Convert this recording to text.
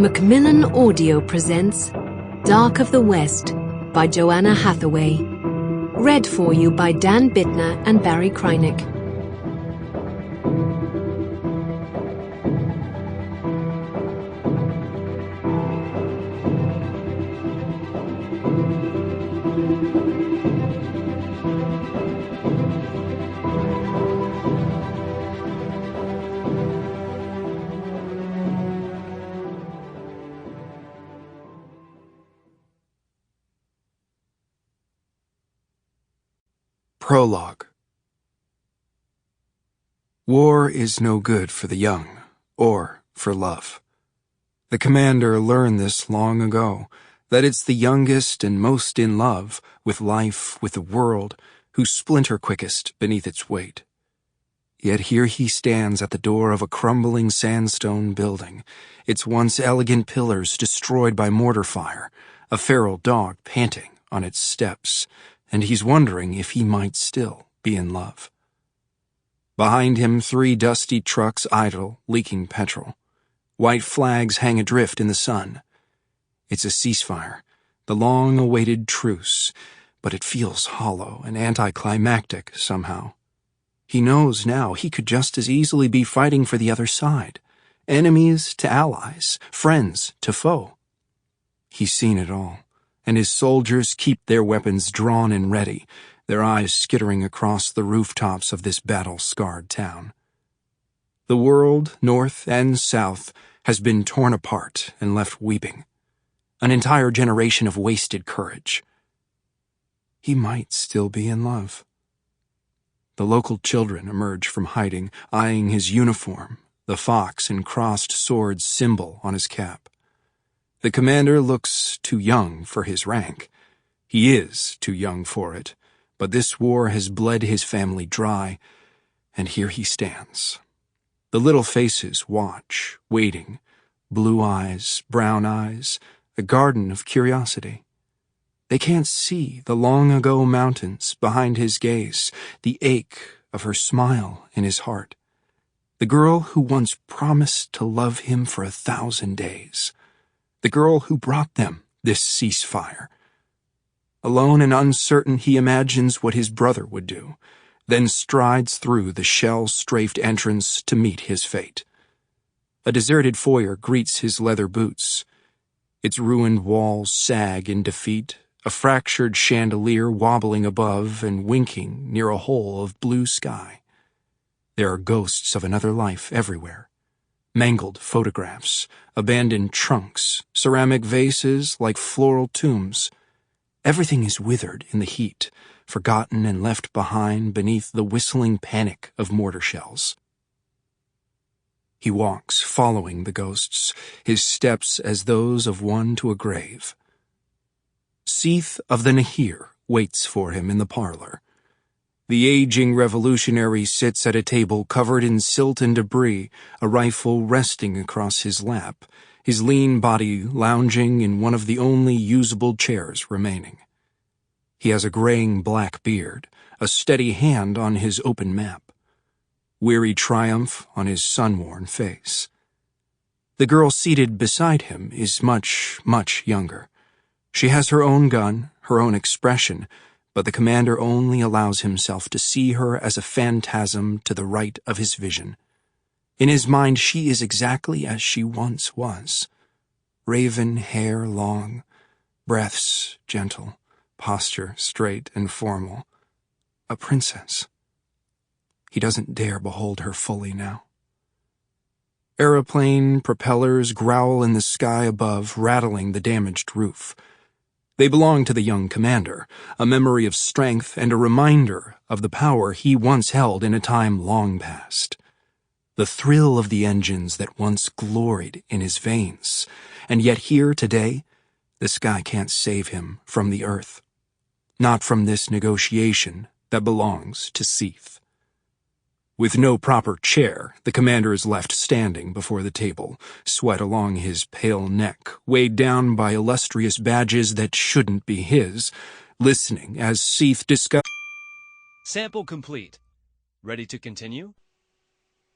Macmillan Audio presents Dark of the West by Joanna Hathaway. Read for you by Dan Bittner and Barrie Kreinik. Prologue. War is no good for the young, or for love. The commander learned this long ago, that it's the youngest and most in love with life, with the world, who splinter quickest beneath its weight. Yet here he stands at the door of a crumbling sandstone building, its once elegant pillars destroyed by mortar fire, a feral dog panting on its steps, and he's wondering if he might still be in love. Behind him, 3 dusty trucks idle, leaking petrol. White flags hang adrift in the sun. It's a ceasefire, the long-awaited truce, but it feels hollow and anticlimactic somehow. He knows now he could just as easily be fighting for the other side, enemies to allies, friends to foe. He's seen it all, and his soldiers keep their weapons drawn and ready, their eyes skittering across the rooftops of this battle-scarred town. The world, north and south, has been torn apart and left weeping. An entire generation of wasted courage. He might still be in love. The local children emerge from hiding, eyeing his uniform, the fox and crossed swords symbol on his cap. The commander looks too young for his rank. He is too young for it, but this war has bled his family dry, and here he stands. The little faces watch, waiting, blue eyes, brown eyes, a garden of curiosity. They can't see the long-ago mountains behind his gaze, the ache of her smile in his heart. The girl who once promised to love him for 1,000 days. The girl who brought them this ceasefire. Alone and uncertain, he imagines what his brother would do, then strides through the shell-strafed entrance to meet his fate. A deserted foyer greets his leather boots. Its ruined walls sag in defeat, a fractured chandelier wobbling above and winking near a hole of blue sky. There are ghosts of another life everywhere. Mangled photographs, abandoned trunks, ceramic vases like floral tombs. Everything is withered in the heat, forgotten and left behind beneath the whistling panic of mortar shells. He walks, following the ghosts, his steps as those of one to a grave. Seath of the Nahir waits for him in the parlor. The aging revolutionary sits at a table covered in silt and debris, a rifle resting across his lap, his lean body lounging in one of the only usable chairs remaining. He has a graying black beard, a steady hand on his open map. Weary triumph on his sun-worn face. The girl seated beside him is much, much younger. She has her own gun, her own expression, but the commander only allows himself to see her as a phantasm to the right of his vision. In his mind, she is exactly as she once was. Raven hair long, breaths gentle, posture straight and formal. A princess. He doesn't dare behold her fully now. Aeroplane propellers growl in the sky above, rattling the damaged roof. They belong to the young commander, a memory of strength and a reminder of the power he once held in a time long past. The thrill of the engines that once gloried in his veins, and yet here today, the sky can't save him from the earth. Not from this negotiation that belongs to Seath. With no proper chair, the commander is left standing before the table, sweat along his pale neck, weighed down by illustrious badges that shouldn't be his, listening as Seath discusses. Sample complete. Ready to continue?